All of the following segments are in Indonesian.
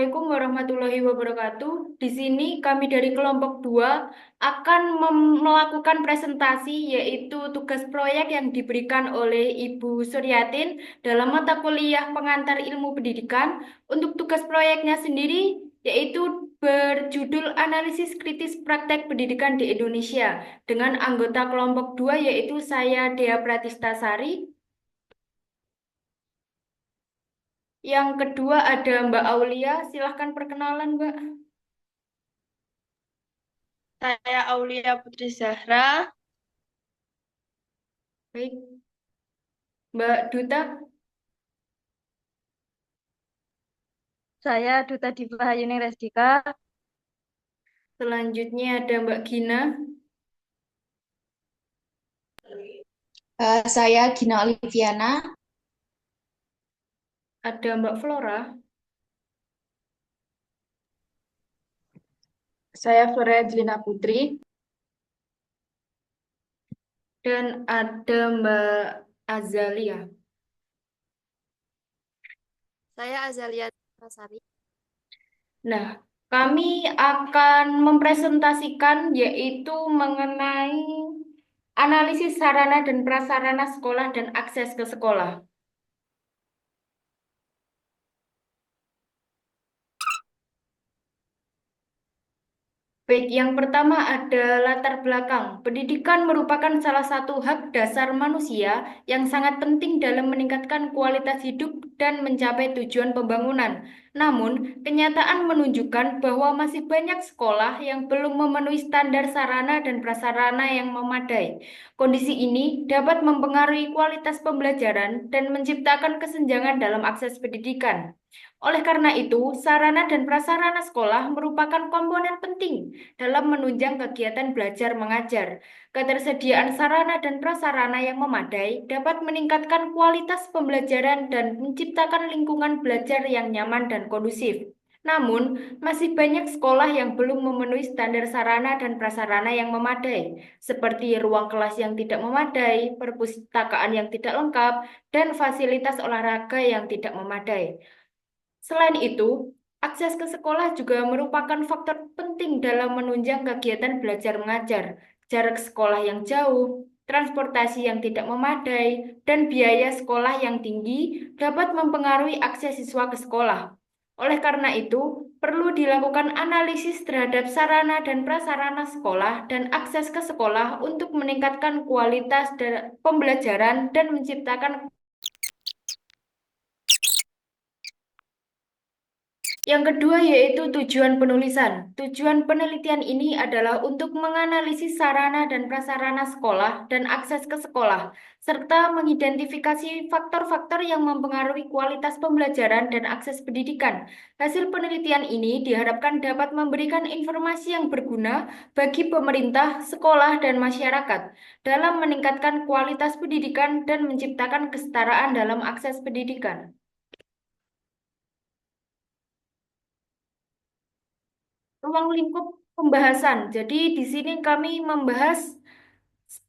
Assalamualaikum warahmatullahi wabarakatuh. Di sini kami dari kelompok 2 akan melakukan presentasi yaitu tugas proyek yang diberikan oleh Ibu Suryatin dalam mata kuliah pengantar ilmu pendidikan. Untuk tugas proyeknya sendiri yaitu berjudul Analisis Kritis Praktek Pendidikan di Indonesia dengan anggota kelompok 2 yaitu saya Dea Pratistasari. Yang kedua ada Mbak Aulia, silahkan perkenalan Mbak. Saya Aulia Putri Zahra. Baik, Mbak Duta, Saya Duta Diva Hayuning Resdika. selanjutnya ada Mbak Gina, Saya Gina Oliviana. ada Mbak Flora, Saya Florea Jelina Putri. dan ada Mbak Azalia. Saya Azalia Tasari. Nah, kami akan mempresentasikan yaitu mengenai analisis sarana dan prasarana sekolah dan akses ke sekolah. Baik, yang pertama ada latar belakang. Pendidikan merupakan salah satu hak dasar manusia yang sangat penting dalam meningkatkan kualitas hidup dan mencapai tujuan pembangunan. Namun, kenyataan menunjukkan bahwa masih banyak sekolah yang belum memenuhi standar sarana dan prasarana yang memadai. Kondisi ini dapat mempengaruhi kualitas pembelajaran dan menciptakan kesenjangan dalam akses pendidikan. Oleh karena itu, sarana dan prasarana sekolah merupakan komponen penting dalam menunjang kegiatan belajar mengajar. Ketersediaan sarana dan prasarana yang memadai dapat meningkatkan kualitas pembelajaran dan menciptakan lingkungan belajar yang nyaman dan kondusif. Namun, masih banyak sekolah yang belum memenuhi standar sarana dan prasarana yang memadai, seperti ruang kelas yang tidak memadai, perpustakaan yang tidak lengkap, dan fasilitas olahraga yang tidak memadai. Selain itu, akses ke sekolah juga merupakan faktor penting dalam menunjang kegiatan belajar mengajar. Jarak sekolah yang jauh, transportasi yang tidak memadai, dan biaya sekolah yang tinggi dapat mempengaruhi akses siswa ke sekolah. Oleh karena itu, perlu dilakukan analisis terhadap sarana dan prasarana sekolah dan akses ke sekolah untuk meningkatkan kualitas pembelajaran dan menciptakan. Yang kedua yaitu tujuan penulisan. Tujuan penelitian ini adalah untuk menganalisis sarana dan prasarana sekolah dan akses ke sekolah, serta mengidentifikasi faktor-faktor yang mempengaruhi kualitas pembelajaran dan akses pendidikan. Hasil penelitian ini diharapkan dapat memberikan informasi yang berguna bagi pemerintah, sekolah, dan masyarakat dalam meningkatkan kualitas pendidikan dan menciptakan kesetaraan dalam akses pendidikan. Ruang lingkup pembahasan. Jadi di sini kami membahas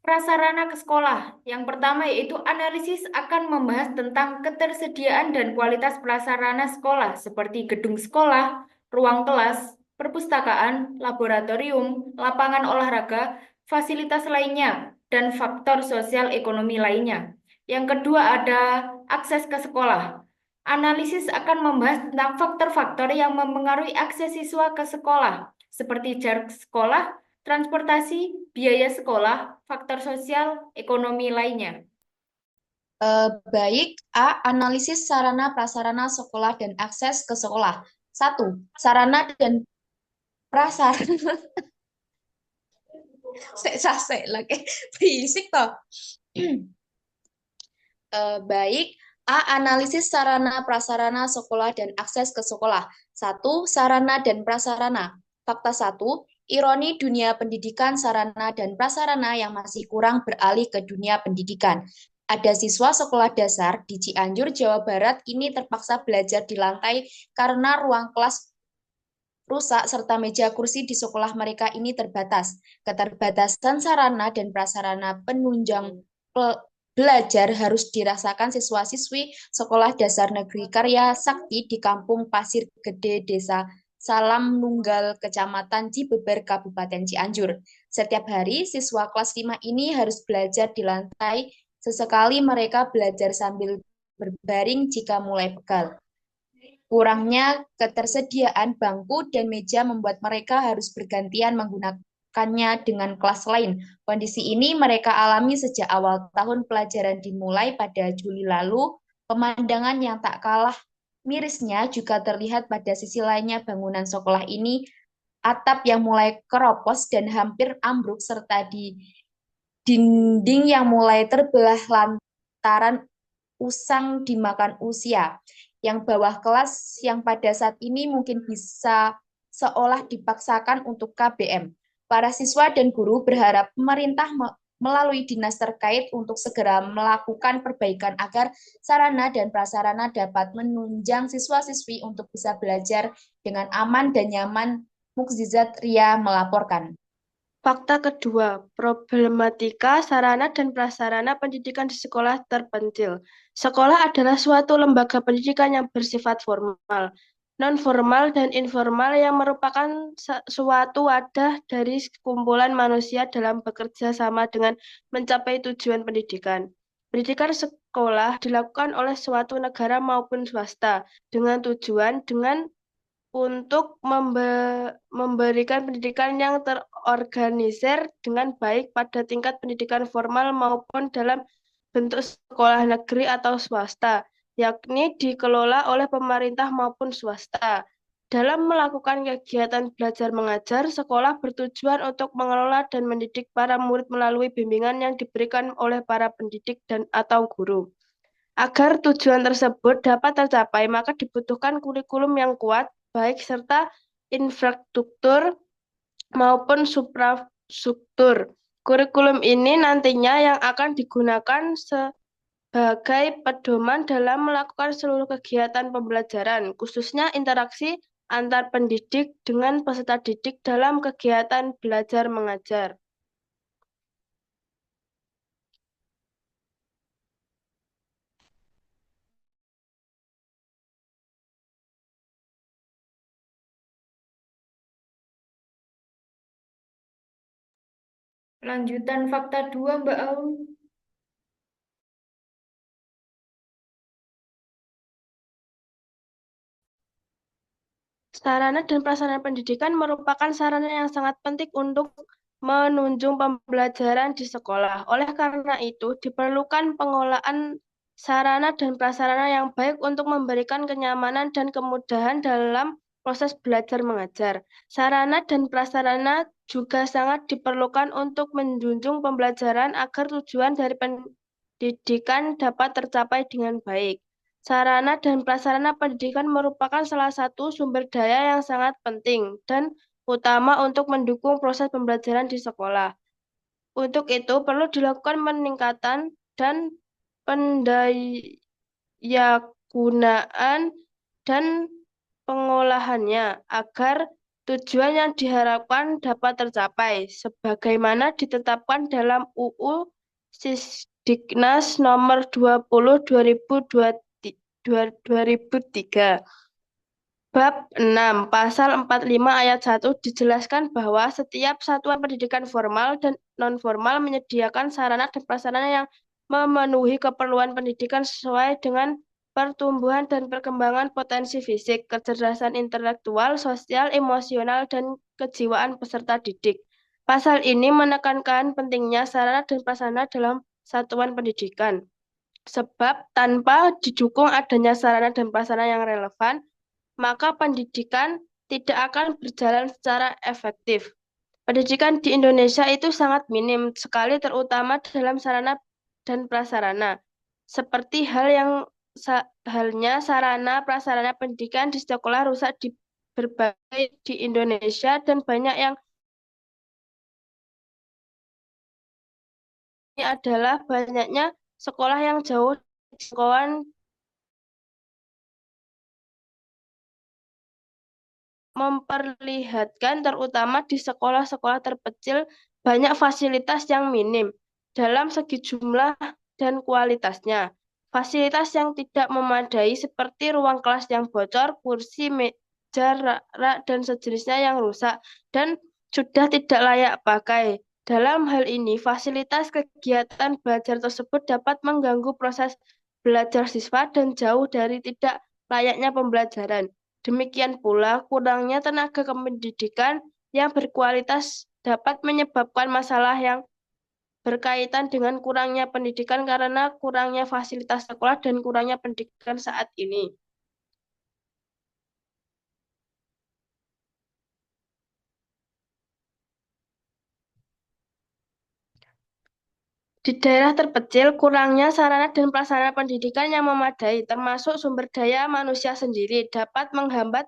prasarana ke sekolah. Yang pertama yaitu analisis akan membahas tentang ketersediaan dan kualitas prasarana sekolah seperti gedung sekolah, ruang kelas, perpustakaan, laboratorium, lapangan olahraga, fasilitas lainnya, dan faktor sosial ekonomi lainnya. Yang kedua ada akses ke sekolah. Analisis akan membahas tentang faktor-faktor yang mempengaruhi akses siswa ke sekolah, seperti jarak sekolah, transportasi, biaya sekolah, faktor sosial, ekonomi lainnya. Baik, A. Analisis sarana prasarana sekolah dan akses ke sekolah. 1. Sarana dan prasarana. Sek lagi. Berisik toh. Baik, A. Analisis sarana prasarana sekolah dan akses ke sekolah. 1. Sarana dan prasarana. Fakta 1. Ironi dunia pendidikan sarana dan prasarana yang masih kurang beralih ke dunia pendidikan. Ada siswa sekolah dasar di Cianjur, Jawa Barat ini terpaksa belajar di lantai karena ruang kelas rusak serta meja kursi di sekolah mereka ini terbatas. Keterbatasan sarana dan prasarana penunjang belajar harus dirasakan siswa-siswi Sekolah Dasar Negeri Karya Sakti di Kampung Pasir Gede, Desa Salam Nunggal, Kecamatan Cibeber, Kabupaten Cianjur. Setiap hari, siswa kelas 5 ini harus belajar di lantai. Sesekali mereka belajar sambil berbaring jika mulai pegal. Kurangnya ketersediaan bangku dan meja membuat mereka harus bergantian menggunakannya dengan kelas lain. Kondisi ini mereka alami sejak awal tahun pelajaran dimulai pada Juli lalu. Pemandangan yang tak kalah mirisnya juga terlihat pada sisi lainnya bangunan sekolah ini, atap yang mulai keropos dan hampir ambruk serta di dinding yang mulai terbelah lantaran usang dimakan usia. Yang bawah kelas yang pada saat ini mungkin bisa seolah dipaksakan untuk KBM. Para siswa dan guru berharap pemerintah melalui dinas terkait untuk segera melakukan perbaikan agar sarana dan prasarana dapat menunjang siswa-siswi untuk bisa belajar dengan aman dan nyaman. Mukjizat Ria melaporkan. Fakta kedua, problematika sarana dan prasarana pendidikan di sekolah terpencil. Sekolah adalah suatu lembaga pendidikan yang bersifat formal, non-formal, dan informal yang merupakan suatu wadah dari kumpulan manusia dalam bekerja sama dengan mencapai tujuan pendidikan. Pendidikan sekolah dilakukan oleh suatu negara maupun swasta dengan tujuan untuk memberikan pendidikan yang terorganisir dengan baik pada tingkat pendidikan formal maupun dalam bentuk sekolah negeri atau swasta, yakni dikelola oleh pemerintah maupun swasta. Dalam melakukan kegiatan belajar mengajar, sekolah bertujuan untuk mengelola dan mendidik para murid melalui bimbingan yang diberikan oleh para pendidik dan atau guru. Agar tujuan tersebut dapat tercapai, maka dibutuhkan kurikulum yang kuat, baik serta infrastruktur maupun suprastruktur. Kurikulum ini nantinya yang akan digunakan sebagai pedoman dalam melakukan seluruh kegiatan pembelajaran, khususnya interaksi antar pendidik dengan peserta didik dalam kegiatan belajar mengajar. Lanjutan fakta 2, Mbak Aul. Sarana dan prasarana pendidikan merupakan sarana yang sangat penting untuk menunjang pembelajaran di sekolah. Oleh karena itu, diperlukan pengolahan sarana dan prasarana yang baik untuk memberikan kenyamanan dan kemudahan dalam proses belajar mengajar. Sarana dan prasarana juga sangat diperlukan untuk menjunjung pembelajaran agar tujuan dari pendidikan dapat tercapai dengan baik. Sarana dan prasarana pendidikan merupakan salah satu sumber daya yang sangat penting dan utama untuk mendukung proses pembelajaran di sekolah. Untuk itu, perlu dilakukan peningkatan dan pendayagunaan dan pengolahannya agar tujuan yang diharapkan dapat tercapai, sebagaimana ditetapkan dalam UU Sisdiknas nomor 20 2003. Bab 6, Pasal 45 ayat 1 dijelaskan bahwa setiap satuan pendidikan formal dan non-formal menyediakan sarana dan prasarana yang memenuhi keperluan pendidikan sesuai dengan pertumbuhan dan perkembangan potensi fisik, kecerdasan intelektual, sosial, emosional, dan kejiwaan peserta didik. Pasal ini menekankan pentingnya sarana dan prasarana dalam satuan pendidikan. Sebab tanpa didukung adanya sarana dan prasarana yang relevan, maka pendidikan tidak akan berjalan secara efektif. Pendidikan di Indonesia itu sangat minim sekali, terutama dalam sarana dan prasarana. Seperti halnya sarana prasarana pendidikan di sekolah rusak di berbagai di Indonesia dan banyak yang ini adalah banyaknya sekolah yang jauh dari jangkauan memperlihatkan terutama di sekolah-sekolah terpencil banyak fasilitas yang minim dalam segi jumlah dan kualitasnya. Fasilitas yang tidak memadai seperti ruang kelas yang bocor, kursi, meja, rak, dan sejenisnya yang rusak dan sudah tidak layak pakai. Dalam hal ini, fasilitas kegiatan belajar tersebut dapat mengganggu proses belajar siswa dan jauh dari tidak layaknya pembelajaran. Demikian pula, kurangnya tenaga kependidikan yang berkualitas dapat menyebabkan masalah yang berkaitan dengan kurangnya pendidikan karena kurangnya fasilitas sekolah dan kurangnya pendidikan saat ini. Di daerah terpencil, kurangnya sarana dan prasarana pendidikan yang memadai, termasuk sumber daya manusia sendiri, dapat menghambat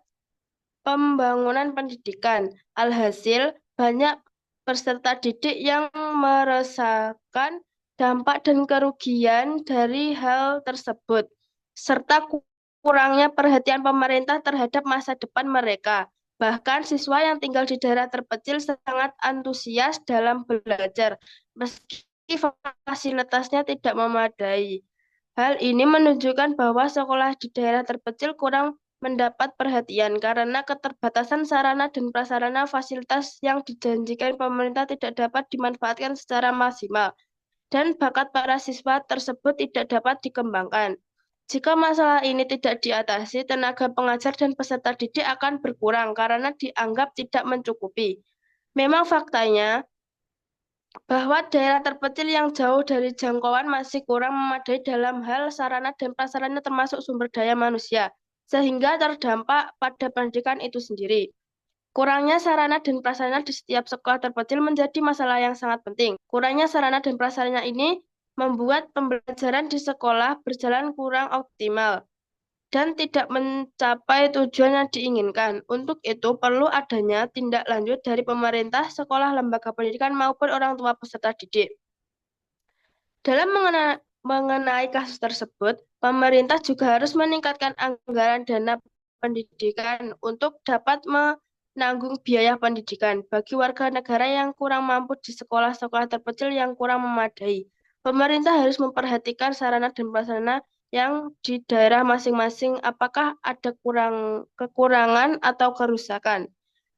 pembangunan pendidikan. Alhasil, banyak peserta didik yang merasakan dampak dan kerugian dari hal tersebut, serta kurangnya perhatian pemerintah terhadap masa depan mereka. Bahkan siswa yang tinggal di daerah terpencil sangat antusias dalam belajar, meski fasilitasnya tidak memadai. Hal ini menunjukkan bahwa sekolah di daerah terpencil kurang mendapat perhatian karena keterbatasan sarana dan prasarana fasilitas yang dijanjikan pemerintah tidak dapat dimanfaatkan secara maksimal dan bakat para siswa tersebut tidak dapat dikembangkan. Jika masalah ini tidak diatasi, tenaga pengajar dan peserta didik akan berkurang karena dianggap tidak mencukupi. Memang faktanya bahwa daerah terpencil yang jauh dari jangkauan masih kurang memadai dalam hal sarana dan prasarana termasuk sumber daya manusia, sehingga terdampak pada pendidikan itu sendiri. Kurangnya sarana dan prasarana di setiap sekolah terpencil menjadi masalah yang sangat penting. Kurangnya sarana dan prasarana ini membuat pembelajaran di sekolah berjalan kurang optimal dan tidak mencapai tujuan yang diinginkan. Untuk itu, perlu adanya tindak lanjut dari pemerintah, sekolah, lembaga pendidikan, maupun orang tua peserta didik. Dalam mengenai kasus tersebut, pemerintah juga harus meningkatkan anggaran dana pendidikan untuk dapat menanggung biaya pendidikan bagi warga negara yang kurang mampu di sekolah-sekolah terpencil yang kurang memadai. Pemerintah harus memperhatikan sarana dan prasarana yang di daerah masing-masing apakah ada kekurangan atau kerusakan.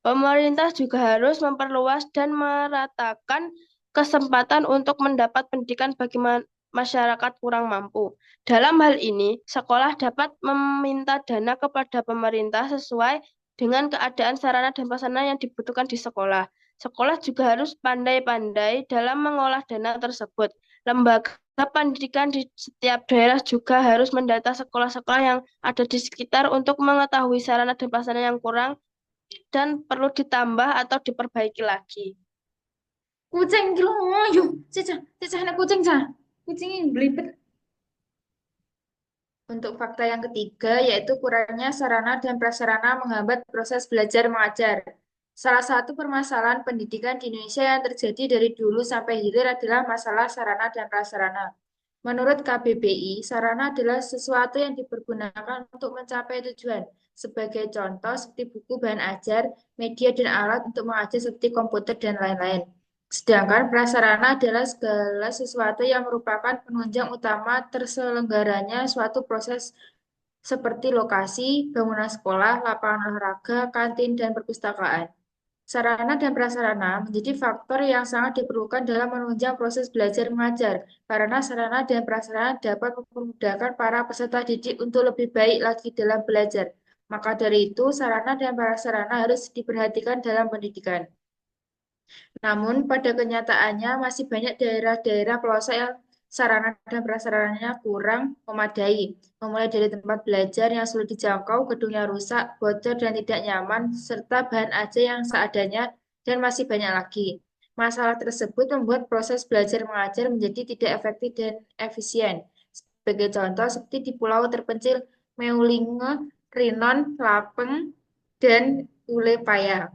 Pemerintah juga harus memperluas dan meratakan kesempatan untuk mendapat pendidikan bagi masyarakat kurang mampu. Dalam hal ini, sekolah dapat meminta dana kepada pemerintah sesuai dengan keadaan sarana dan prasarana yang dibutuhkan di sekolah. Sekolah juga harus pandai-pandai dalam mengolah dana tersebut. Lembaga pendidikan di setiap daerah juga harus mendata sekolah-sekolah yang ada di sekitar untuk mengetahui sarana dan prasarana yang kurang dan perlu ditambah atau diperbaiki lagi. Kucing iki lho, yo, cicah, cicah anak kucing cah. Kucing ini belibet. Untuk fakta yang ketiga, yaitu kurangnya sarana dan prasarana menghambat proses belajar mengajar. Salah satu permasalahan pendidikan di Indonesia yang terjadi dari dulu sampai hilir adalah masalah sarana dan prasarana. Menurut KBBI, sarana adalah sesuatu yang dipergunakan untuk mencapai tujuan. Sebagai contoh, seperti buku, bahan ajar, media, dan alat untuk mengajar seperti komputer dan lain-lain. Sedangkan prasarana adalah segala sesuatu yang merupakan penunjang utama terselenggaranya suatu proses seperti lokasi, bangunan sekolah, lapangan olahraga, kantin, dan perpustakaan. Sarana dan prasarana menjadi faktor yang sangat diperlukan dalam menunjang proses belajar mengajar, karena sarana dan prasarana dapat memudahkan para peserta didik untuk lebih baik lagi dalam belajar. Maka dari itu, sarana dan prasarana harus diperhatikan dalam pendidikan. Namun, pada kenyataannya masih banyak daerah-daerah pelosok yang sarana dan prasarananya kurang memadai, memulai dari tempat belajar yang sulit dijangkau, gedungnya rusak, bocor dan tidak nyaman, serta bahan ajar yang seadanya, dan masih banyak lagi. Masalah tersebut membuat proses belajar mengajar menjadi tidak efektif dan efisien. Sebagai contoh, seperti di pulau terpencil Meulinge, Rinon, Lapeng, dan Ulepaya.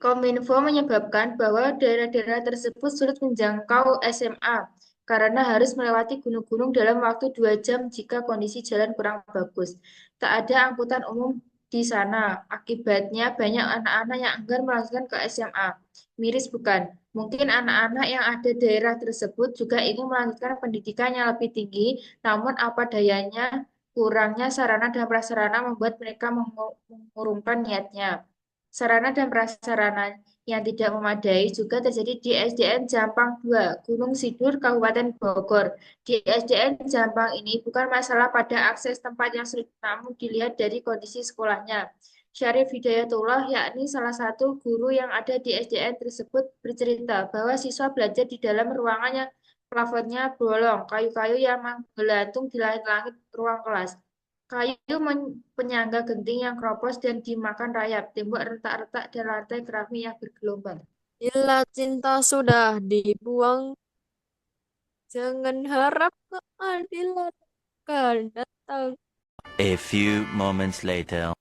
Kominfo menyebabkan bahwa daerah-daerah tersebut sulit menjangkau SMA karena harus melewati gunung-gunung dalam waktu 2 jam jika kondisi jalan kurang bagus. Tak ada angkutan umum di sana. Akibatnya banyak anak-anak yang enggan melanjutkan ke SMA. Miris bukan? Mungkin anak-anak yang ada di daerah tersebut juga ingin melanjutkan pendidikan yang lebih tinggi, namun apa dayanya, kurangnya sarana dan prasarana membuat mereka mengurungkan niatnya. Sarana dan prasarana yang tidak memadai juga terjadi di SDN Jampang 2, Gunung Sidur, Kabupaten Bogor. Di SDN Jampang ini bukan masalah pada akses tempat yang sulit, namun dilihat dari kondisi sekolahnya. Syarif Hidayatullah, yakni salah satu guru yang ada di SDN tersebut, bercerita bahwa siswa belajar di dalam ruangannya, plafonnya bolong, kayu-kayu yang menggelantung di langit-langit ruang kelas. Kayu penyangga genting yang keropos dan dimakan rayap, tembok retak-retak dan lantai keramik yang bergelombang. Bila cinta sudah dibuang, jangan harap keadilan akan datang. A few moments later.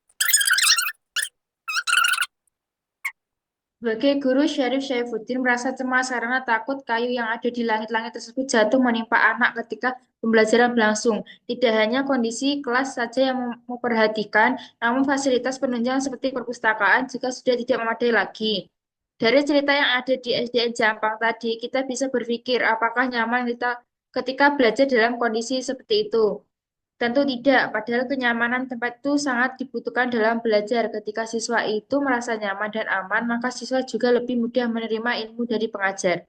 Sebagai guru, Syarif Syaifuddin merasa cemas karena takut kayu yang ada di langit-langit tersebut jatuh menimpa anak ketika pembelajaran berlangsung. Tidak hanya kondisi kelas saja yang memperhatikan, namun fasilitas penunjang seperti perpustakaan juga sudah tidak memadai lagi. Dari cerita yang ada di SDN Jampang tadi, kita bisa berpikir apakah nyaman kita ketika belajar dalam kondisi seperti itu. Tentu tidak, padahal kenyamanan tempat itu sangat dibutuhkan dalam belajar. Ketika siswa itu merasa nyaman dan aman, maka siswa juga lebih mudah menerima ilmu dari pengajar.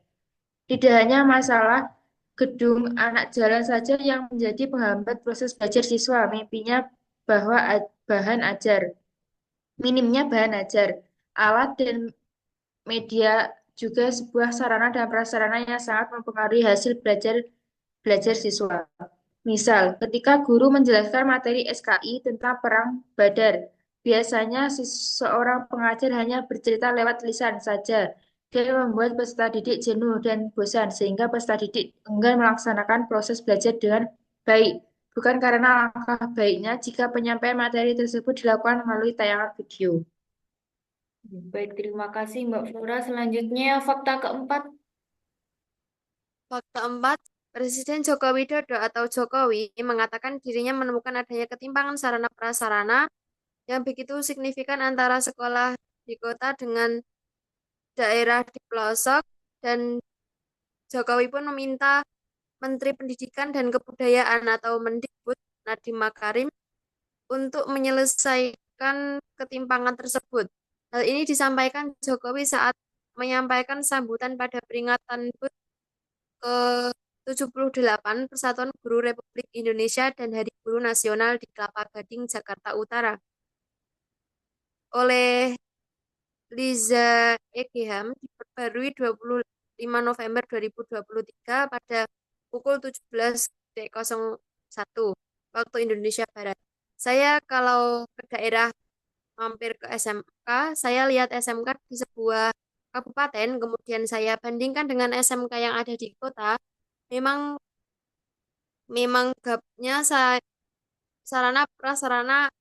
Tidak hanya masalah gedung anak jalan saja yang menjadi penghambat proses belajar siswa, mimpinya bahwa bahan ajar, minimnya bahan ajar, alat dan media juga sebuah sarana dan prasarana yang sangat mempengaruhi hasil belajar belajar siswa. Misal, ketika guru menjelaskan materi SKI tentang perang Badar, biasanya seorang pengajar hanya bercerita lewat lisan saja dan membuat peserta didik jenuh dan bosan sehingga peserta didik enggan melaksanakan proses belajar dengan baik. Bukan karena langkah baiknya jika penyampaian materi tersebut dilakukan melalui tayangan video. Baik, terima kasih Mbak Flora. Selanjutnya fakta keempat. Fakta 4, Presiden Joko Widodo atau Jokowi mengatakan dirinya menemukan adanya ketimpangan sarana prasarana yang begitu signifikan antara sekolah di kota dengan daerah di pelosok, dan Jokowi pun meminta Menteri Pendidikan dan Kebudayaan atau Mendikbud Nadiem Makarim untuk menyelesaikan ketimpangan tersebut. Hal ini disampaikan Jokowi saat menyampaikan sambutan pada peringatan HUT ke-78 Persatuan Guru Republik Indonesia dan Hari Guru Nasional di Kelapa Gading, Jakarta Utara. Oleh Liza Egeham diperbarui 25 November 2023 pada pukul 17.01 waktu Indonesia Barat. Saya kalau ke daerah mampir ke SMK, saya lihat SMK di sebuah kabupaten, kemudian saya bandingkan dengan SMK yang ada di kota, memang gapnya sarana prasarana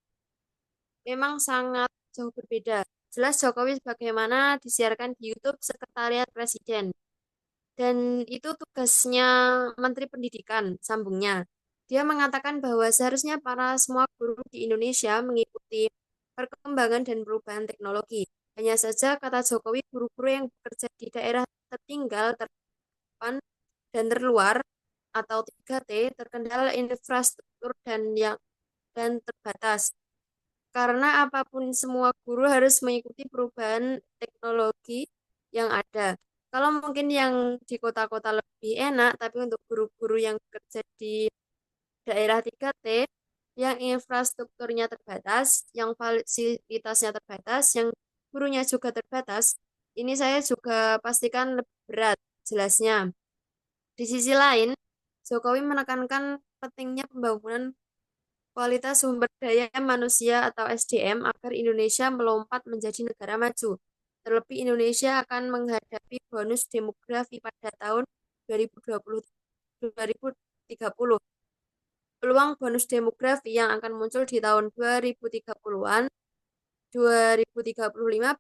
memang sangat jauh berbeda. Jelas Jokowi sebagaimana disiarkan di YouTube Sekretariat Presiden. Dan itu tugasnya Menteri Pendidikan, sambungnya. Dia mengatakan bahwa seharusnya para semua guru di Indonesia mengikuti perkembangan dan perubahan teknologi. Hanya saja, kata Jokowi, guru-guru yang bekerja di daerah tertinggal, terdepan, dan terluar atau 3T terkendala infrastruktur dan terbatas. Karena apapun semua guru harus mengikuti perubahan teknologi yang ada. Kalau mungkin yang di kota-kota lebih enak, tapi untuk guru-guru yang bekerja di daerah 3T, yang infrastrukturnya terbatas, yang fasilitasnya terbatas, yang gurunya juga terbatas, ini saya juga pastikan lebih berat jelasnya. Di sisi lain, Jokowi menekankan pentingnya pembangunan kualitas sumber daya manusia atau SDM agar Indonesia melompat menjadi negara maju. Terlebih Indonesia akan menghadapi bonus demografi pada tahun 2030. Peluang bonus demografi yang akan muncul di tahun 2030-an, 2035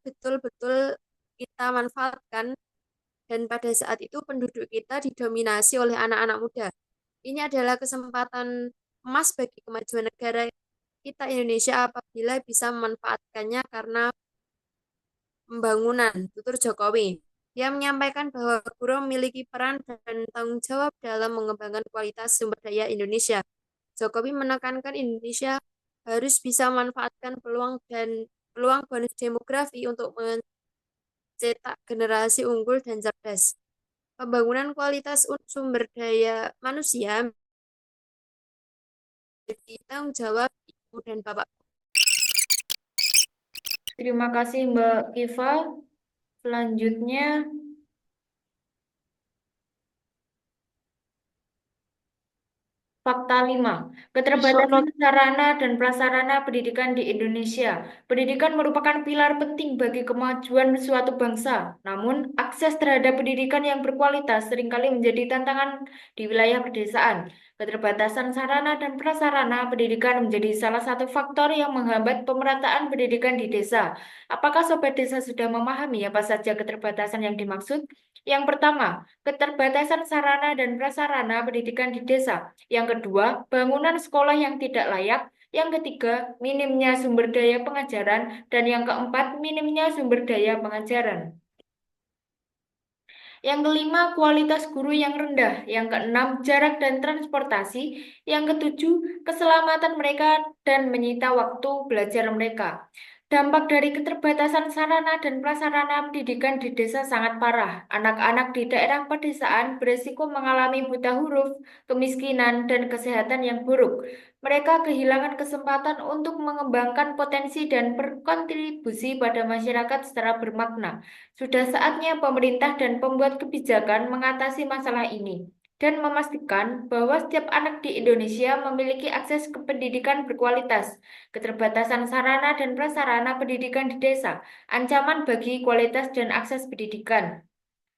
betul-betul kita manfaatkan, dan pada saat itu penduduk kita didominasi oleh anak-anak muda. Ini adalah kesempatan emas bagi kemajuan negara kita Indonesia apabila bisa memanfaatkannya karena pembangunan, tutur Jokowi. Dia menyampaikan bahwa guru memiliki peran dan tanggung jawab dalam mengembangkan kualitas sumber daya Indonesia. Jokowi menekankan Indonesia harus bisa memanfaatkan peluang bonus demografi untuk mencetak generasi unggul dan cerdas. Pembangunan kualitas sumber daya manusia menjadi tanggung jawab Ibu dan Bapak. Terima kasih Mbak Kiva. Selanjutnya, fakta 5. Keterbatasan sarana dan prasarana pendidikan di Indonesia. Pendidikan merupakan pilar penting bagi kemajuan suatu bangsa. Namun, akses terhadap pendidikan yang berkualitas seringkali menjadi tantangan di wilayah pedesaan. Keterbatasan sarana dan prasarana pendidikan menjadi salah satu faktor yang menghambat pemerataan pendidikan di desa. Apakah Sobat Desa sudah memahami apa saja keterbatasan yang dimaksud? Yang pertama, keterbatasan sarana dan prasarana pendidikan di desa. Yang kedua, bangunan sekolah yang tidak layak. Yang ketiga, minimnya sumber daya pengajaran. Dan yang keempat, minimnya sumber daya pengajaran. Yang kelima, kualitas guru yang rendah. Yang keenam, jarak dan transportasi. Yang ketujuh, keselamatan mereka dan menyita waktu belajar mereka. Dampak dari keterbatasan sarana dan prasarana pendidikan di desa sangat parah. Anak-anak di daerah pedesaan berisiko mengalami buta huruf, kemiskinan, dan kesehatan yang buruk. Mereka kehilangan kesempatan untuk mengembangkan potensi dan berkontribusi pada masyarakat secara bermakna. Sudah saatnya pemerintah dan pembuat kebijakan mengatasi masalah ini dan memastikan bahwa setiap anak di Indonesia memiliki akses ke pendidikan berkualitas. Keterbatasan sarana dan prasarana pendidikan di desa, ancaman bagi kualitas dan akses pendidikan.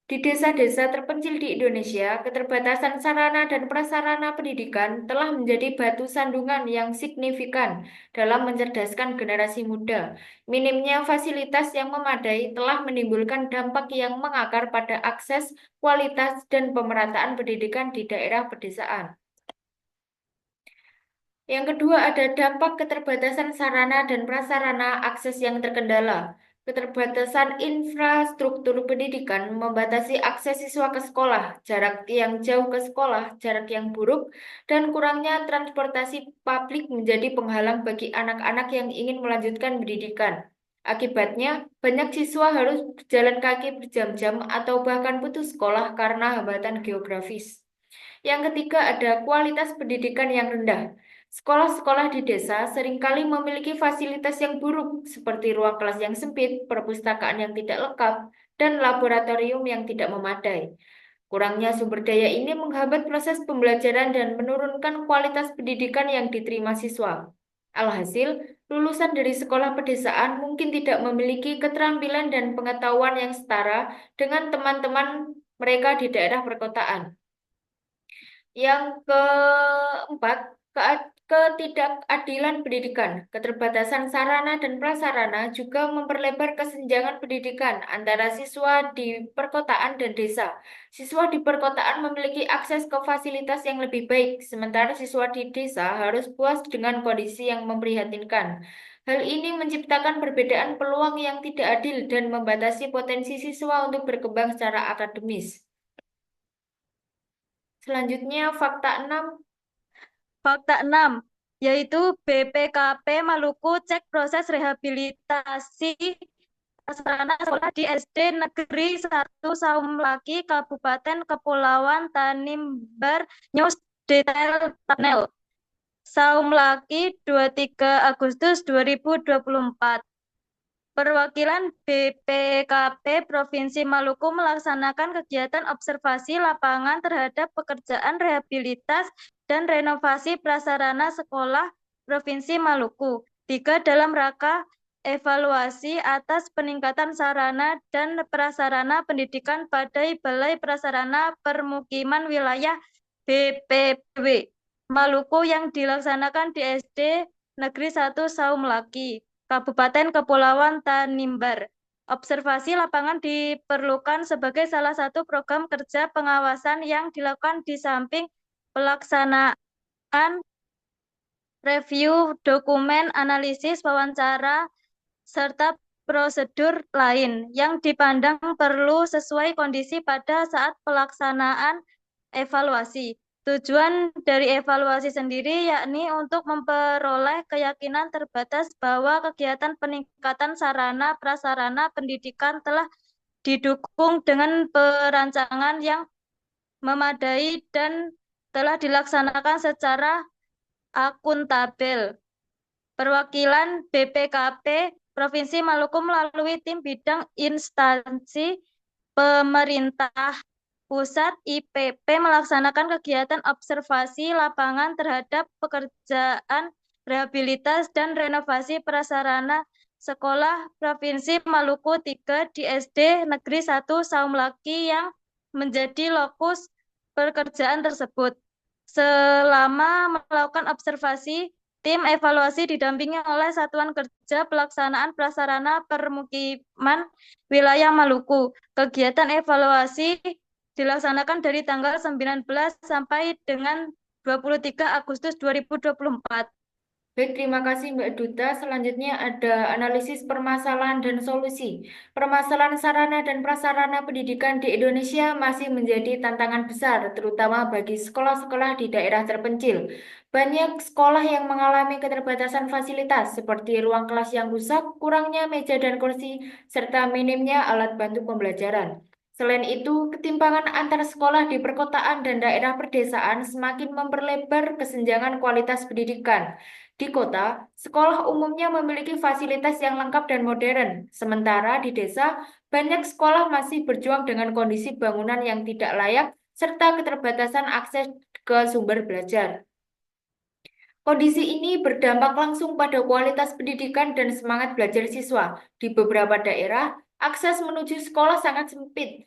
Di desa-desa terpencil di Indonesia, keterbatasan sarana dan prasarana pendidikan telah menjadi batu sandungan yang signifikan dalam mencerdaskan generasi muda. Minimnya fasilitas yang memadai telah menimbulkan dampak yang mengakar pada akses, kualitas, dan pemerataan pendidikan di daerah pedesaan. Yang kedua ada dampak keterbatasan sarana dan prasarana akses yang terkendala. Keterbatasan infrastruktur pendidikan membatasi akses siswa ke sekolah, jarak yang jauh ke sekolah, jarak yang buruk, dan kurangnya transportasi publik menjadi penghalang bagi anak-anak yang ingin melanjutkan pendidikan. Akibatnya, banyak siswa harus berjalan kaki berjam-jam atau bahkan putus sekolah karena hambatan geografis. Yang ketiga ada kualitas pendidikan yang rendah. Sekolah-sekolah di desa seringkali memiliki fasilitas yang buruk, seperti ruang kelas yang sempit, perpustakaan yang tidak lengkap, dan laboratorium yang tidak memadai. Kurangnya sumber daya ini menghambat proses pembelajaran dan menurunkan kualitas pendidikan yang diterima siswa. Alhasil, lulusan dari sekolah pedesaan mungkin tidak memiliki keterampilan dan pengetahuan yang setara dengan teman-teman mereka di daerah perkotaan. Yang keempat, ketidakadilan pendidikan. Keterbatasan sarana dan prasarana juga memperlebar kesenjangan pendidikan antara siswa di perkotaan dan desa. Siswa di perkotaan memiliki akses ke fasilitas yang lebih baik, sementara siswa di desa harus puas dengan kondisi yang memprihatinkan. Hal ini menciptakan perbedaan peluang yang tidak adil dan membatasi potensi siswa untuk berkembang secara akademis. Selanjutnya, fakta 6. Fakta 6, yaitu BPKP Maluku cek proses rehabilitasi sarana sekolah di SD Negeri 1 Saumlaki, Kabupaten Kepulauan Tanimbar, News Detail Panel. Saumlaki 23 Agustus 2024. Perwakilan BPKP Provinsi Maluku melaksanakan kegiatan observasi lapangan terhadap pekerjaan rehabilitas dan renovasi prasarana sekolah Provinsi Maluku. 3 dalam rangka evaluasi atas peningkatan sarana dan prasarana pendidikan pada Balai Prasarana Permukiman Wilayah BPPW Maluku yang dilaksanakan di SD Negeri 1 Saumlaki, Kabupaten Kepulauan Tanimbar. Observasi lapangan diperlukan sebagai salah satu program kerja pengawasan yang dilakukan di samping pelaksanaan review dokumen, analisis, wawancara, serta prosedur lain yang dipandang perlu sesuai kondisi pada saat pelaksanaan evaluasi. Tujuan dari evaluasi sendiri yakni untuk memperoleh keyakinan terbatas bahwa kegiatan peningkatan sarana prasarana pendidikan telah didukung dengan perancangan yang memadai dan telah dilaksanakan secara akuntabel. Perwakilan BPKP Provinsi Maluku melalui tim bidang instansi pemerintah pusat IPP melaksanakan kegiatan observasi lapangan terhadap pekerjaan rehabilitas dan renovasi prasarana sekolah Provinsi Maluku 3 di SD Negeri 1 Saumlaki yang menjadi lokus pekerjaan tersebut. Selama melakukan observasi, tim evaluasi didampingi oleh Satuan Kerja Pelaksanaan Prasarana Permukiman Wilayah Maluku. Kegiatan evaluasi dilaksanakan dari tanggal 19 sampai dengan 23 Agustus 2024. Baik, terima kasih Mbak Duta. Selanjutnya ada analisis permasalahan dan solusi. Permasalahan sarana dan prasarana pendidikan di Indonesia masih menjadi tantangan besar, terutama bagi sekolah-sekolah di daerah terpencil. Banyak sekolah yang mengalami keterbatasan fasilitas, seperti ruang kelas yang rusak, kurangnya meja dan kursi, serta minimnya alat bantu pembelajaran. Selain itu, ketimpangan antar sekolah di perkotaan dan daerah pedesaan semakin memperlebar kesenjangan kualitas pendidikan. Di kota, sekolah umumnya memiliki fasilitas yang lengkap dan modern, sementara di desa, banyak sekolah masih berjuang dengan kondisi bangunan yang tidak layak serta keterbatasan akses ke sumber belajar. Kondisi ini berdampak langsung pada kualitas pendidikan dan semangat belajar siswa. Di beberapa daerah, akses menuju sekolah sangat sempit,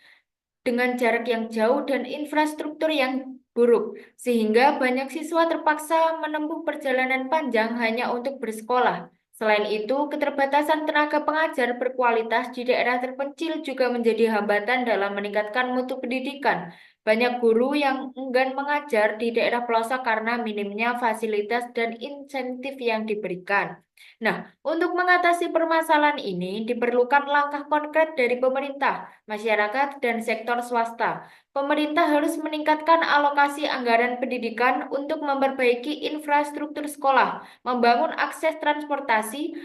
dengan jarak yang jauh dan infrastruktur yang buruk, sehingga banyak siswa terpaksa menempuh perjalanan panjang hanya untuk bersekolah. Selain itu, keterbatasan tenaga pengajar berkualitas di daerah terpencil juga menjadi hambatan dalam meningkatkan mutu pendidikan. Banyak guru yang enggan mengajar di daerah pelosok karena minimnya fasilitas dan insentif yang diberikan. Nah, untuk mengatasi permasalahan ini diperlukan langkah konkret dari pemerintah, masyarakat, dan sektor swasta. Pemerintah harus meningkatkan alokasi anggaran pendidikan untuk memperbaiki infrastruktur sekolah, membangun akses transportasi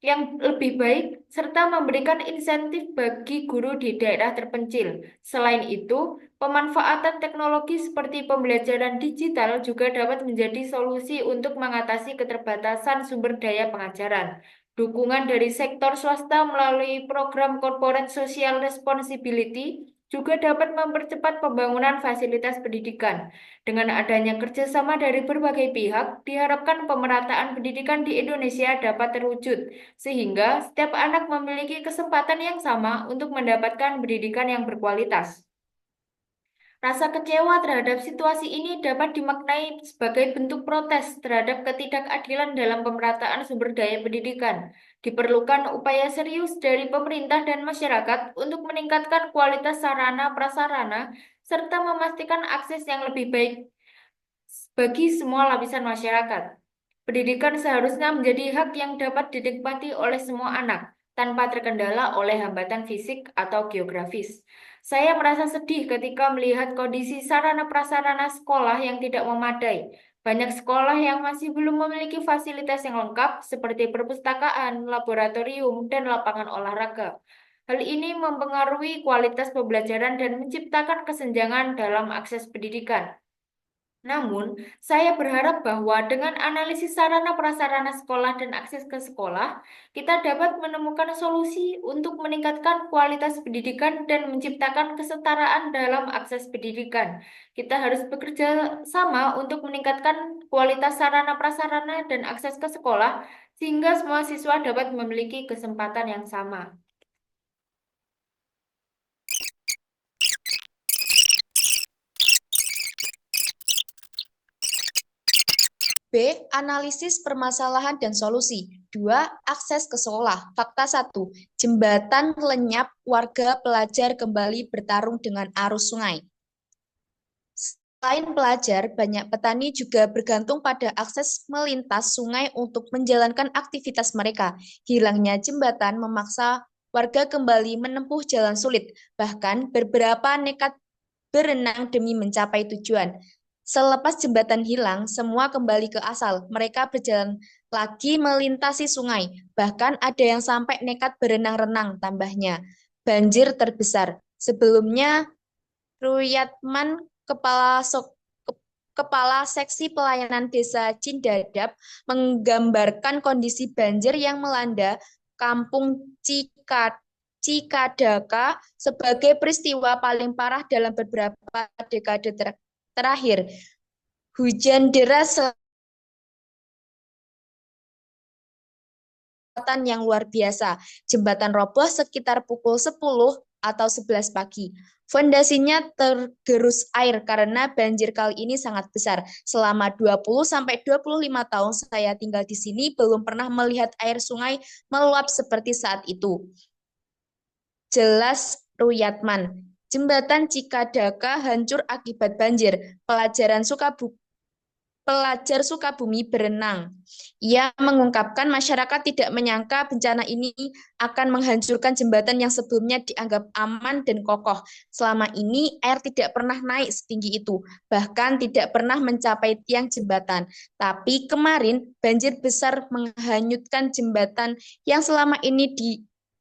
yang lebih baik, serta memberikan insentif bagi guru di daerah terpencil. Selain itu, pemanfaatan teknologi seperti pembelajaran digital juga dapat menjadi solusi untuk mengatasi keterbatasan sumber daya pengajaran. Dukungan dari sektor swasta melalui program Corporate Social Responsibility juga dapat mempercepat pembangunan fasilitas pendidikan. Dengan adanya kerjasama dari berbagai pihak, diharapkan pemerataan pendidikan di Indonesia dapat terwujud, sehingga setiap anak memiliki kesempatan yang sama untuk mendapatkan pendidikan yang berkualitas. Rasa kecewa terhadap situasi ini dapat dimaknai sebagai bentuk protes terhadap ketidakadilan dalam pemerataan sumber daya pendidikan. Diperlukan upaya serius dari pemerintah dan masyarakat untuk meningkatkan kualitas sarana prasarana serta memastikan akses yang lebih baik bagi semua lapisan masyarakat. Pendidikan seharusnya menjadi hak yang dapat dinikmati oleh semua anak, tanpa terkendala oleh hambatan fisik atau geografis. Saya merasa sedih ketika melihat kondisi sarana prasarana sekolah yang tidak memadai. Banyak sekolah yang masih belum memiliki fasilitas yang lengkap seperti perpustakaan, laboratorium, dan lapangan olahraga. Hal ini mempengaruhi kualitas pembelajaran dan menciptakan kesenjangan dalam akses pendidikan. Namun, saya berharap bahwa dengan analisis sarana prasarana sekolah dan akses ke sekolah, kita dapat menemukan solusi untuk meningkatkan kualitas pendidikan dan menciptakan kesetaraan dalam akses pendidikan. Kita harus bekerja sama untuk meningkatkan kualitas sarana prasarana dan akses ke sekolah, sehingga semua siswa dapat memiliki kesempatan yang sama. B. Analisis permasalahan dan solusi. 2. Akses ke sekolah. Fakta 1. Jembatan lenyap, warga pelajar kembali bertarung dengan arus sungai. Selain pelajar, banyak petani juga bergantung pada akses melintas sungai untuk menjalankan aktivitas mereka. Hilangnya jembatan memaksa warga kembali menempuh jalan sulit, bahkan beberapa nekat berenang demi mencapai tujuan. Selepas jembatan hilang, semua kembali ke asal. Mereka berjalan lagi melintasi sungai. Bahkan ada yang sampai nekat berenang-renang, tambahnya. Banjir terbesar. Sebelumnya, Ruyatman, Kepala Seksi Pelayanan Desa Cindadap, menggambarkan kondisi banjir yang melanda Kampung Cikadaka sebagai peristiwa paling parah dalam beberapa dekade terakhir. Hujan deras yang luar biasa. Jembatan roboh sekitar pukul 10 atau 11 pagi. Fondasinya tergerus air karena banjir kali ini sangat besar. Selama 20-25 tahun saya tinggal di sini belum pernah melihat air sungai meluap seperti saat itu. Jelas Ruyatman. Jembatan Cikadaka hancur akibat banjir. Pelajar Sukabumi berenang. Ia mengungkapkan masyarakat tidak menyangka bencana ini akan menghancurkan jembatan yang sebelumnya dianggap aman dan kokoh. Selama ini air tidak pernah naik setinggi itu, bahkan tidak pernah mencapai tiang jembatan. Tapi kemarin banjir besar menghanyutkan jembatan yang selama ini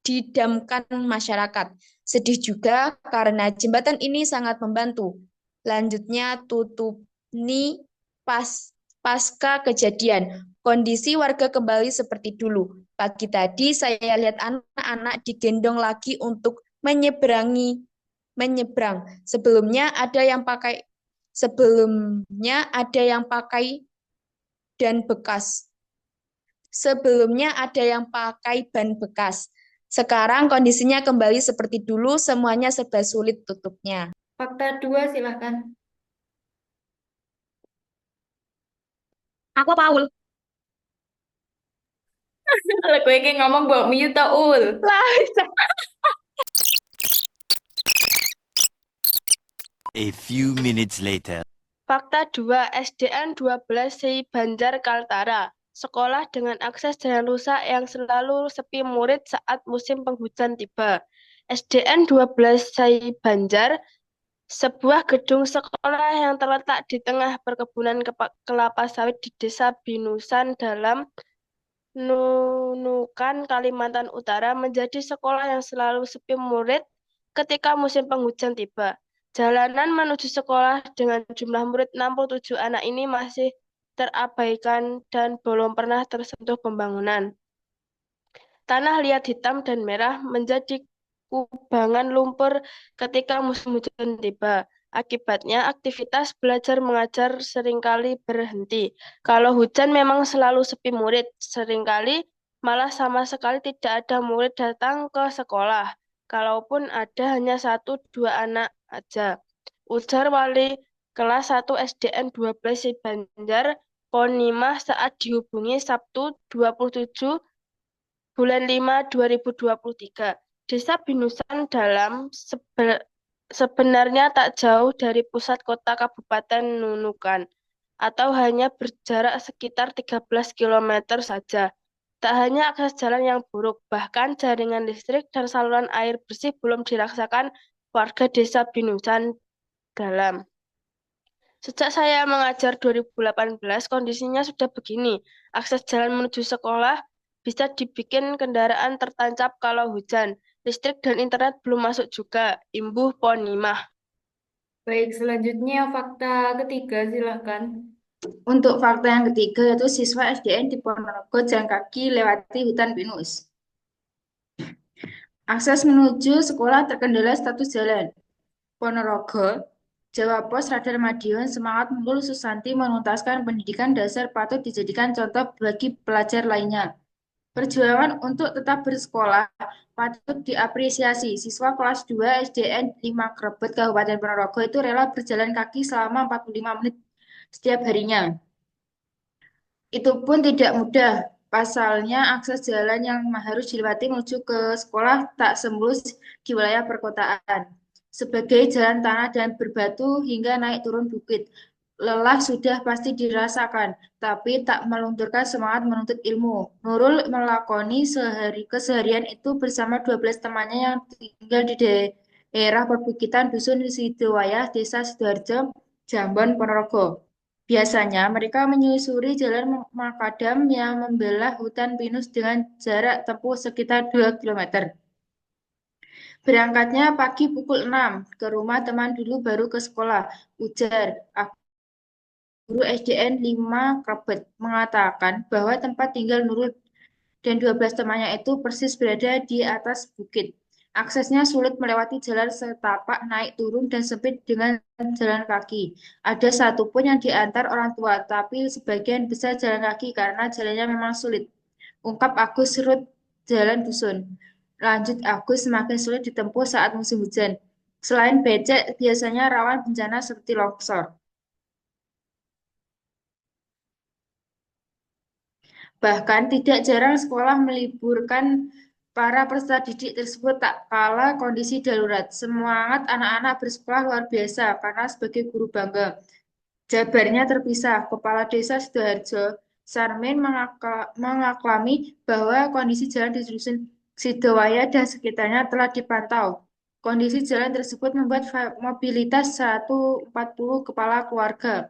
didamkan masyarakat. Sedih juga karena jembatan ini sangat membantu. Lanjutnya Tutupni pasca kejadian, kondisi warga kembali seperti dulu. Pagi tadi saya lihat anak-anak digendong lagi untuk menyeberang. Sebelumnya ada yang pakai dan bekas. Sebelumnya ada yang pakai ban bekas. Sekarang kondisinya kembali seperti dulu, semuanya serba sulit tutupnya. Fakta 2 silahkan. Aku Paul. Kalau gue kayak ngomong bawa mute tau, Ul. A few minutes later. Fakta 2, SDN 12 Sei Banjar Kaltara. Sekolah dengan akses jalan rusak yang selalu sepi murid saat musim penghujan tiba. SDN 12 Sei Banjar, sebuah gedung sekolah yang terletak di tengah perkebunan kelapa sawit di Desa Binusan dalam Nunukan, Kalimantan Utara, menjadi sekolah yang selalu sepi murid ketika musim penghujan tiba. Jalanan menuju sekolah dengan jumlah murid 67 anak ini masih terabaikan dan belum pernah tersentuh pembangunan. Tanah liat hitam dan merah menjadi kubangan lumpur ketika musim hujan tiba. Akibatnya, aktivitas belajar mengajar seringkali berhenti. Kalau hujan memang selalu sepi murid, seringkali malah sama sekali tidak ada murid datang ke sekolah. Kalaupun ada hanya 1-2 anak aja. Ujar wali kelas 1 SDN 12 Banjar, Ponimah saat dihubungi Sabtu 27 bulan 5 2023. Desa Binusan dalam sebenarnya tak jauh dari pusat kota Kabupaten Nunukan, atau hanya berjarak sekitar 13 km saja. Tak hanya akses jalan yang buruk, bahkan jaringan listrik dan saluran air bersih belum dirasakan warga Desa Binusan dalam. Sejak saya mengajar 2018, kondisinya sudah begini. Akses jalan menuju sekolah bisa dibikin kendaraan tertancap kalau hujan. Listrik dan internet belum masuk juga. Imbuh Ponimah. Baik, selanjutnya fakta ketiga silahkan. Untuk fakta yang ketiga yaitu siswa SDN di Ponorogo jalan kaki lewati hutan pinus. Akses menuju sekolah terkendala status jalan. Ponorogo, Jawa Pos Radar Madiun, semangat Nurul Susanti menuntaskan pendidikan dasar patut dijadikan contoh bagi pelajar lainnya. Perjuangan untuk tetap bersekolah patut diapresiasi. Siswa kelas 2 SDN 5 Krebet Kabupaten Ponorogo itu rela berjalan kaki selama 45 menit setiap harinya. Itu pun tidak mudah. Pasalnya akses jalan yang harus dilewati menuju ke sekolah tak semulus di wilayah perkotaan. sebagai jalan tanah dan berbatu hingga naik turun bukit. Lelah sudah pasti dirasakan, tapi tak melunturkan semangat menuntut ilmu. Nurul melakoni keseharian itu bersama 12 temannya yang tinggal di daerah perbukitan Dusun Sidowayah, Desa Sidoarjo, Jambon, Ponorogo. Biasanya mereka menyusuri jalan makadam yang membelah hutan pinus dengan jarak tempuh sekitar 2 kilometer. Berangkatnya pagi pukul 6 ke rumah teman dulu baru ke sekolah, ujar. Guru SDN 5 Krebet mengatakan bahwa tempat tinggal Nurul dan 12 temannya itu persis berada di atas bukit. Aksesnya sulit melewati jalan setapak naik turun dan sempit dengan jalan kaki. Ada satu pun yang diantar orang tua, tapi sebagian besar jalan kaki karena jalannya memang sulit. Ungkap Agus Rut jalan dusun. Lanjut Agus semakin sulit ditempuh saat musim hujan. Selain becek, biasanya rawan bencana seperti longsor. Bahkan tidak jarang sekolah meliburkan para peserta didik tersebut tak kala kondisi darurat. Semangat anak-anak bersekolah luar biasa karena sebagai guru bangga. Jabarnya terpisah, Kepala Desa Sidoarjo, Sarmin mengaklami bahwa kondisi jalan di Dusun Sidowaya dan sekitarnya telah dipantau. Kondisi jalan tersebut membuat mobilitas 140 kepala keluarga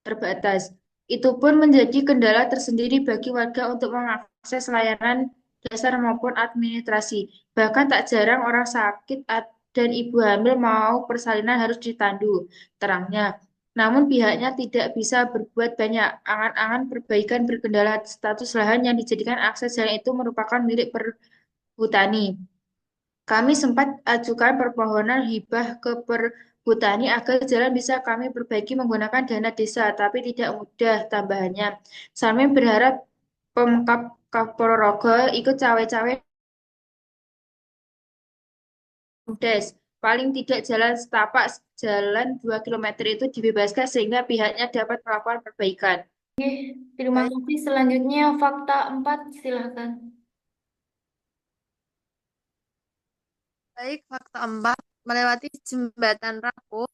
terbatas. Itu pun menjadi kendala tersendiri bagi warga untuk mengakses layanan dasar maupun administrasi. Bahkan tak jarang orang sakit dan ibu hamil mau persalinan harus ditandu, terangnya. Namun pihaknya tidak bisa berbuat banyak. Angan-angan perbaikan berkendala status lahan yang dijadikan akses jalan itu merupakan milik perhutani. Kami sempat ajukan permohonan hibah ke Perhutani agar jalan bisa kami perbaiki menggunakan dana desa, tapi tidak mudah tambahannya. Kami berharap Pemkab Ponorogo ikut cawe-cawe des. Paling tidak jalan setapak jalan 2 kilometer itu dibebaskan sehingga pihaknya dapat melakukan perbaikan. Oke, terima Baik, kasih. Selanjutnya fakta 4, silakan. baik, fakta 4. Melewati jembatan rapuh,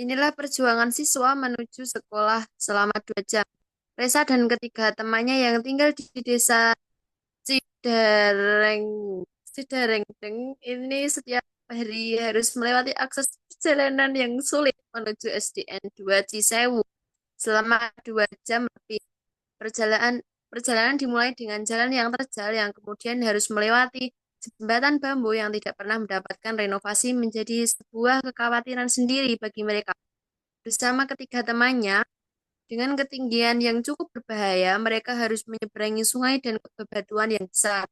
inilah perjuangan siswa menuju sekolah selama 2 jam. Resa dan ketiga temannya yang tinggal di desa Cidareng, Cidarengdeng ini setiap hari harus melewati akses perjalanan yang sulit menuju SDN 2 Cisewu selama 2 jam lebih. Perjalanan perjalanan dimulai dengan jalan yang terjal yang kemudian harus melewati jembatan bambu yang tidak pernah mendapatkan renovasi menjadi sebuah kekhawatiran sendiri bagi mereka. Bersama ketiga temannya, dengan ketinggian yang cukup berbahaya, mereka harus menyeberangi sungai dan bebatuan yang besar.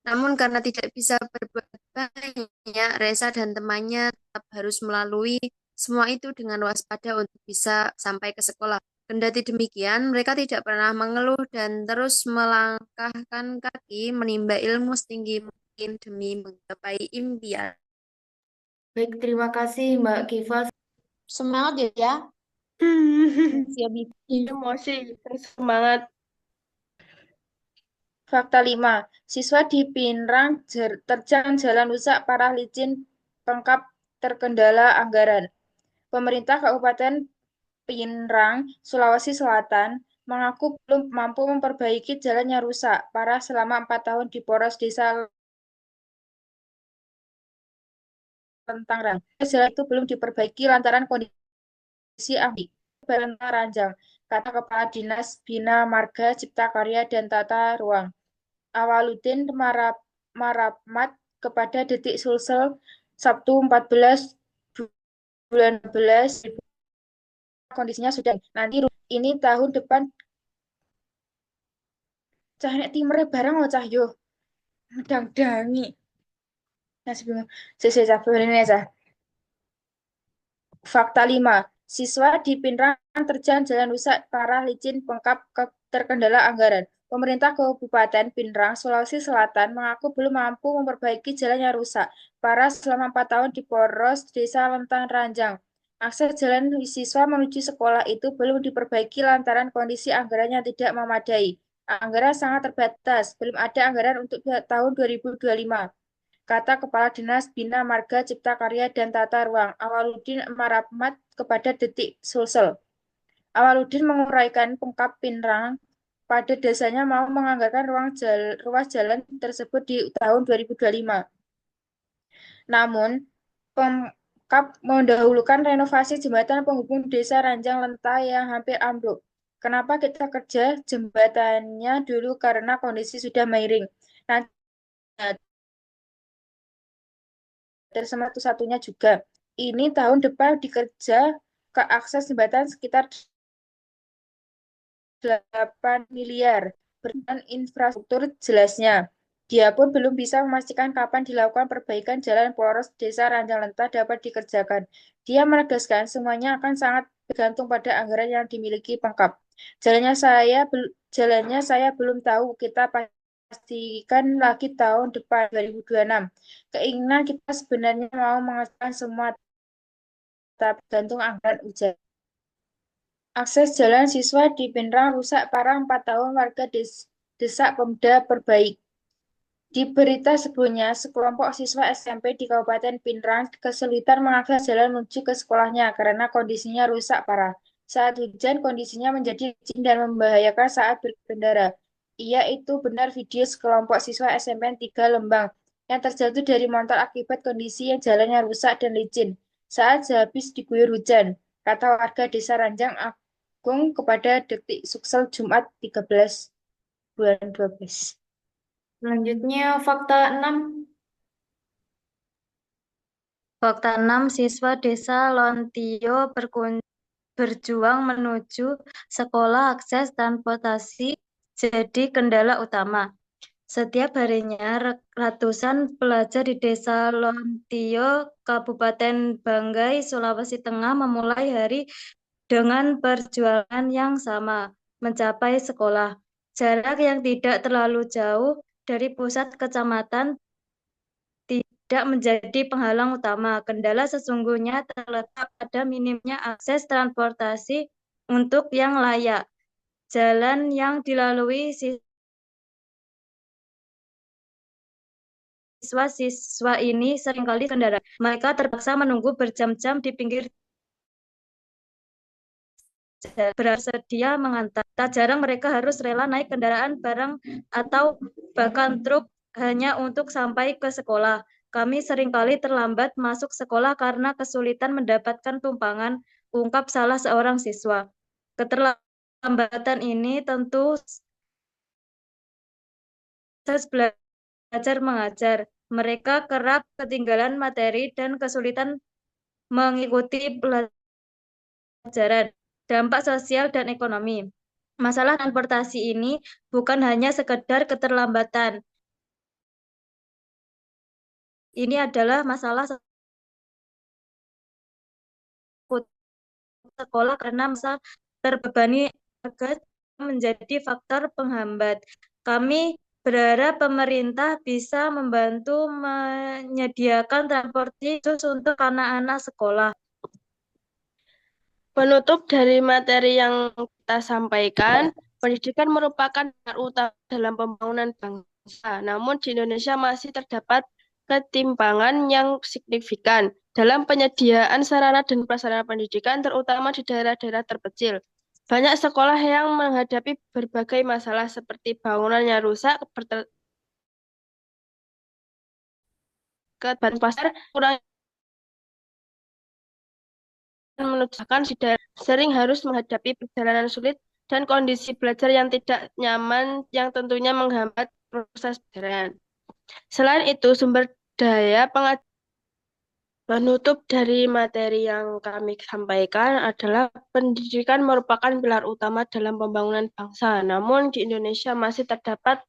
Namun karena tidak bisa berbuat banyak, Reza dan temannya tetap harus melalui semua itu dengan waspada untuk bisa sampai ke sekolah. Kendati demikian, mereka tidak pernah mengeluh dan terus melangkahkan kaki menimba ilmu setinggi mungkin demi menggapai impian. Baik, terima kasih Mbak Kiva. Semangat ya. Siap. Emosi, semangat. Fakta 5. Siswa di Pinrang terjang jalan rusak parah licin pengkap terkendala anggaran. Pemerintah Kabupaten Pinrang, Sulawesi Selatan, mengaku belum mampu memperbaiki jalan yang rusak parah selama 4 tahun di Poros Desa Lentangrang. Jalan itu belum diperbaiki lantaran kondisi ambruk berantah ranjang, kata Kepala Dinas Bina Marga Cipta Karya dan Tata Ruang. Awaludin Marahmat kepada Detik Sulsel Sabtu 14 bulan 11 kondisinya sudah nanti ini tahun depan cah nek timere bareng lo cah yo dang-dangi nah sebelum selesai ini cah. Fakta 5. Siswa di Pinrang terjang jalan rusak parah licin pengkap terkendala anggaran. Pemerintah Kabupaten Pinrang, Sulawesi Selatan mengaku belum mampu memperbaiki jalan yang rusak parah selama 4 tahun di Poros Desa Lentang Ranjang. Akses jalan siswa menuju sekolah itu belum diperbaiki lantaran kondisi anggarannya tidak memadai. Anggaran sangat terbatas, belum ada anggaran untuk tahun 2025. kata Kepala Dinas Bina Marga Cipta Karya dan Tata Ruang, Awaludin Marahmat kepada Detik Sulsel. Awaludin menguraikan pengkap Pinrang pada desanya mau menganggarkan ruas jalan tersebut di tahun 2025. Namun, Pemkab mendahulukan renovasi jembatan penghubung Desa Ranjang Lentah yang hampir ambruk. Kenapa kita kerja jembatannya dulu? Karena kondisi sudah miring. Nanti dari satu-satunya juga. Ini tahun depan dikerja ke akses jembatan sekitar 8 miliar berdasarkan infrastruktur jelasnya. Dia pun belum bisa memastikan kapan dilakukan perbaikan jalan poros Desa Ranjang Lentah dapat dikerjakan. Dia menegaskan semuanya akan sangat bergantung pada anggaran yang dimiliki Pemkab. Jalannya saya belum tahu, kita pastikan lagi tahun depan 2026. Keinginan kita sebenarnya mau mengerjakan semua, tapi tergantung anggaran ujian. Akses jalan siswa di Pinrang rusak parah 4 tahun, warga desak Pemda perbaik. Di berita sebelumnya, sekelompok siswa SMP di Kabupaten Pinrang kesulitan mengakses jalan menuju ke sekolahnya karena kondisinya rusak parah. Saat hujan, kondisinya menjadi licin dan membahayakan saat berkendara. Iya, itu benar video sekelompok siswa SMP 3 Lembang yang terjatuh dari motor akibat kondisi yang jalannya rusak dan licin saat sehabis diguyur hujan, kata warga Desa Ranjang Agung kepada Detik Suksel Jumat 13/12. Selanjutnya fakta 6. Fakta 6, siswa Desa Lontio berjuang menuju sekolah, akses transportasi jadi kendala utama. Setiap harinya ratusan pelajar di Desa Lontio, Kabupaten Banggai, Sulawesi Tengah memulai hari dengan perjuangan yang sama, mencapai sekolah. Jarak yang tidak terlalu jauh dari pusat kecamatan tidak menjadi penghalang utama. Kendala sesungguhnya terletak pada minimnya akses transportasi untuk yang layak. Jalan yang dilalui siswa-siswa ini seringkali kendaraan. Mereka terpaksa menunggu berjam-jam di pinggir bersedia mengantar. Tak jarang mereka harus rela naik kendaraan barang atau bahkan truk hanya untuk sampai ke sekolah. Kami seringkali terlambat masuk sekolah karena kesulitan mendapatkan tumpangan, ungkap salah seorang siswa. Keterlambatan ini tentu proses belajar mengajar. Mereka kerap ketinggalan materi dan kesulitan mengikuti pelajaran. Dampak sosial dan ekonomi. Masalah transportasi ini bukan hanya sekedar keterlambatan. Ini adalah masalah sekolah karena masa terbebani agak menjadi faktor penghambat. Kami berharap pemerintah bisa membantu menyediakan transportasi khusus untuk anak-anak sekolah. Penutup dari materi yang kita sampaikan, pendidikan merupakan pilar utama dalam pembangunan bangsa. Namun di Indonesia masih terdapat ketimpangan yang signifikan dalam penyediaan sarana dan prasarana pendidikan, terutama di daerah-daerah terpencil. Banyak sekolah yang menghadapi berbagai masalah seperti bangunannya rusak, keterbatasan pasar, kurang menunjukkan di daerah sering harus menghadapi perjalanan sulit dan kondisi belajar yang tidak nyaman yang tentunya menghambat proses belajar. Selain itu, sumber daya penutup dari materi yang kami sampaikan adalah pendidikan merupakan pilar utama dalam pembangunan bangsa. Namun di Indonesia masih terdapat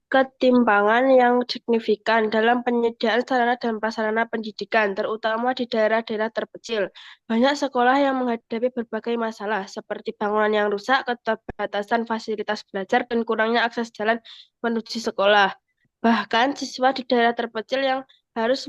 ketimpangan yang signifikan dalam penyediaan sarana dan prasarana pendidikan, terutama di daerah-daerah terpencil. Banyak sekolah yang menghadapi berbagai masalah, seperti bangunan yang rusak, keterbatasan fasilitas belajar, dan kurangnya akses jalan menuju sekolah. Bahkan siswa di daerah terpencil yang harus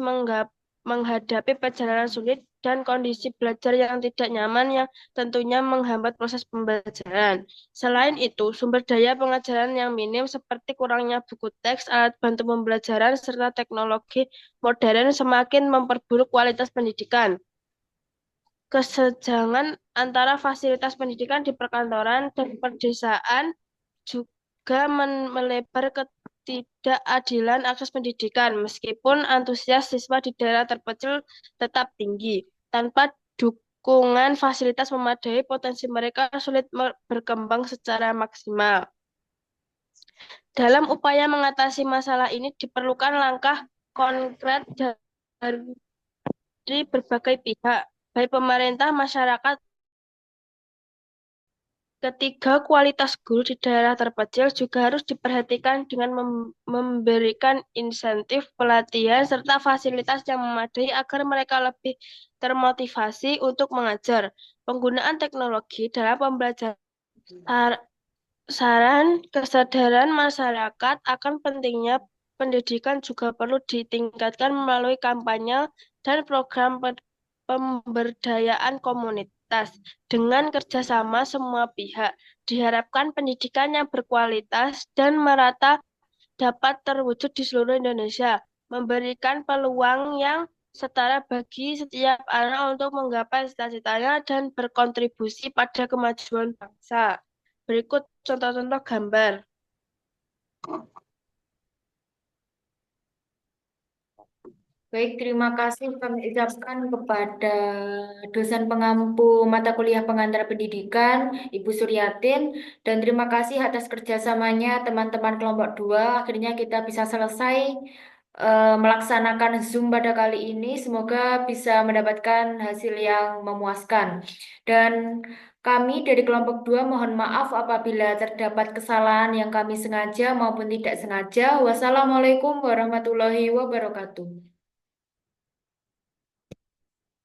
menghadapi perjalanan sulit dan kondisi belajar yang tidak nyaman yang tentunya menghambat proses pembelajaran. Selain itu, sumber daya pengajaran yang minim seperti kurangnya buku teks, alat bantu pembelajaran, serta teknologi modern semakin memperburuk kualitas pendidikan. Kesenjangan antara fasilitas pendidikan di perkantoran dan pedesaan juga melebar ketidakadilan akses pendidikan, meskipun antusias siswa di daerah terpencil tetap tinggi. Tanpa dukungan fasilitas memadai, potensi mereka sulit berkembang secara maksimal. Dalam upaya mengatasi masalah ini diperlukan langkah konkret dari berbagai pihak, baik pemerintah, masyarakat. Ketiga, kualitas guru di daerah terpencil juga harus diperhatikan dengan memberikan insentif, pelatihan, serta fasilitas yang memadai agar mereka lebih termotivasi untuk mengajar. Penggunaan teknologi dalam pembelajaran saran kesadaran masyarakat akan pentingnya pendidikan juga perlu ditingkatkan melalui kampanye dan program pemberdayaan komunitas. Dengan kerjasama semua pihak, diharapkan pendidikan yang berkualitas dan merata dapat terwujud di seluruh Indonesia, memberikan peluang yang setara bagi setiap anak untuk menggapai cita-citanya dan berkontribusi pada kemajuan bangsa. Berikut contoh-contoh gambar. Baik, terima kasih kami ucapkan kepada dosen pengampu mata kuliah pengantar pendidikan, Ibu Suryatin, dan terima kasih atas kerjasamanya teman-teman kelompok 2. Akhirnya kita bisa selesai melaksanakan Zoom pada kali ini. Semoga bisa mendapatkan hasil yang memuaskan. Dan kami dari kelompok 2 mohon maaf apabila terdapat kesalahan yang kami sengaja maupun tidak sengaja. Wassalamualaikum warahmatullahi wabarakatuh.